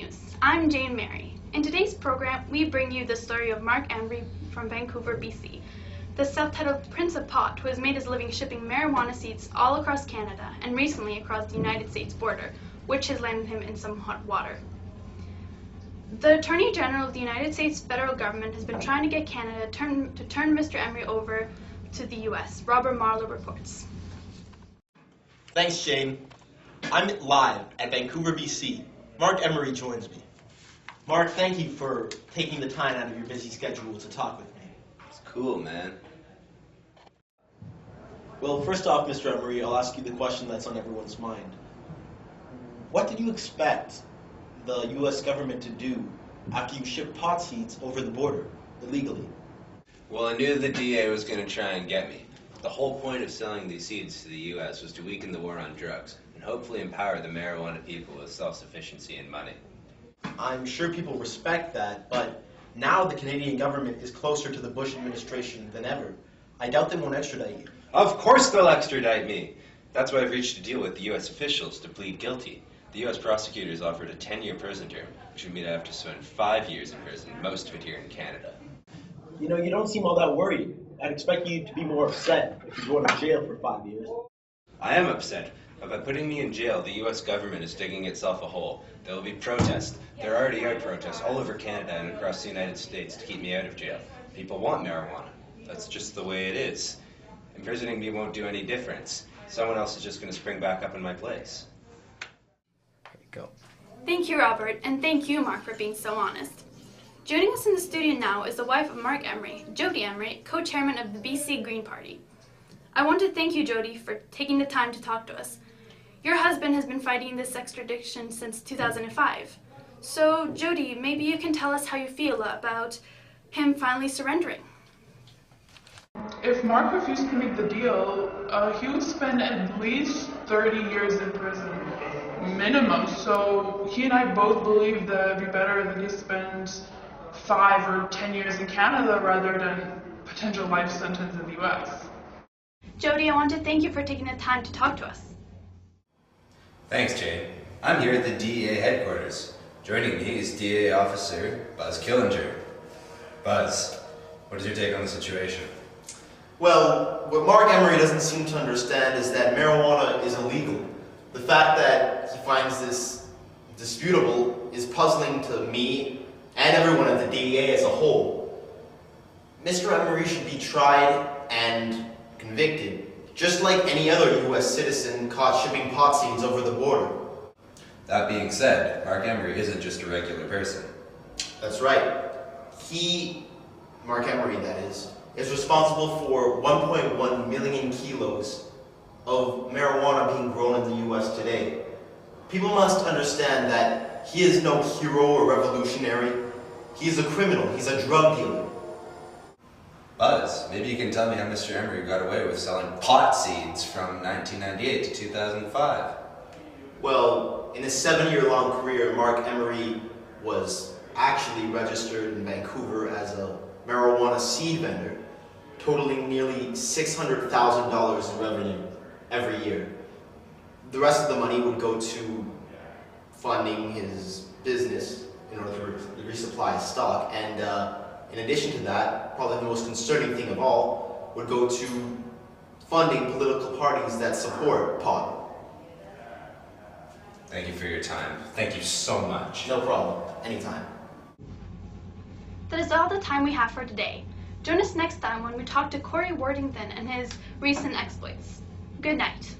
News. I'm Jane Mary. In today's program, we bring you the story of Mark Emery from Vancouver, BC, the self-titled Prince of Pot who has made his living shipping marijuana seeds all across Canada and recently across the United States border, which has landed him in some hot water. The Attorney General of the United States federal government has been trying to get Canada to turn Mr. Emery over to the U.S., Robert Marlowe reports. Thanks, Jane. I'm live at Vancouver, BC. Mark Emery joins me. Mark, thank you for taking the time out of your busy schedule to talk with me. It's cool, man. Well, first off, Mr. Emery, I'll ask you the question that's on everyone's mind. What did you expect the U.S. government to do after you shipped pot seeds over the border illegally? Well, I knew the DA was going to try and get me. The whole point of selling these seeds to the U.S. was to weaken the war on drugs and hopefully empower the marijuana people with self-sufficiency and money. I'm sure people respect that, but now the Canadian government is closer to the Bush administration than ever. I doubt they won't extradite you. Of course they'll extradite me. That's why I've reached a deal with the U.S. officials to plead guilty. The U.S. prosecutors offered a 10-year prison term, which would mean I have to spend 5 years in prison, most of it here in Canada. You know, you don't seem all that worried. I'd expect you to be more upset if you go to jail for 5 years. I am upset, but by putting me in jail, the U.S. government is digging itself a hole. There will be protests. There already are protests all over Canada and across the United States to keep me out of jail. People want marijuana. That's just the way it is. Imprisoning me won't do any difference. Someone else is just going to spring back up in my place. There you go. Thank you, Robert, and thank you, Mark, for being so honest. Joining us in the studio now is the wife of Mark Emery, Jody Emery, co-chairman of the BC Green Party. I want to thank you, Jody, for taking the time to talk to us. Your husband has been fighting this extradition since 2005. So, Jody, maybe you can tell us how you feel about him finally surrendering. If Mark refused to make the deal, he would spend at least 30 years in prison, minimum. So he and I both believe that it'd be better that he spends 5 or 10 years in Canada rather than potential life sentence in the US. Jody, I want to thank you for taking the time to talk to us. Thanks, Jane. I'm here at the DEA headquarters. Joining me is DEA Officer Buzz Killinger. Buzz, what is your take on the situation? Well, what Mark Emery doesn't seem to understand is that marijuana is illegal. The fact that he finds this disputable is puzzling to me and everyone at the DEA as a whole. Mr. Emery should be tried and convicted, just like any other U.S. citizen caught shipping pot seeds over the border. That being said, Mark Emery isn't just a regular person. That's right. Mark Emery that is responsible for 1.1 million kilos of marijuana being grown in the U.S. today. People must understand that he is no hero or revolutionary. He is a criminal. He's a drug dealer. Buzz, maybe you can tell me how Mr. Emery got away with selling pot seeds from 1998 to 2005. Well, in his 7-year-long career, Mark Emery was actually registered in Vancouver as a marijuana seed vendor, totaling nearly $600,000 in revenue every year. The rest of the money would go to funding his business in order to resupply his stock, and in addition to that, probably the most concerning thing of all would go to funding political parties that support pot. Thank you for your time. Thank you so much. No problem. Anytime. That is all the time we have for today. Join us next time when we talk to Corey Worthington and his recent exploits. Good night.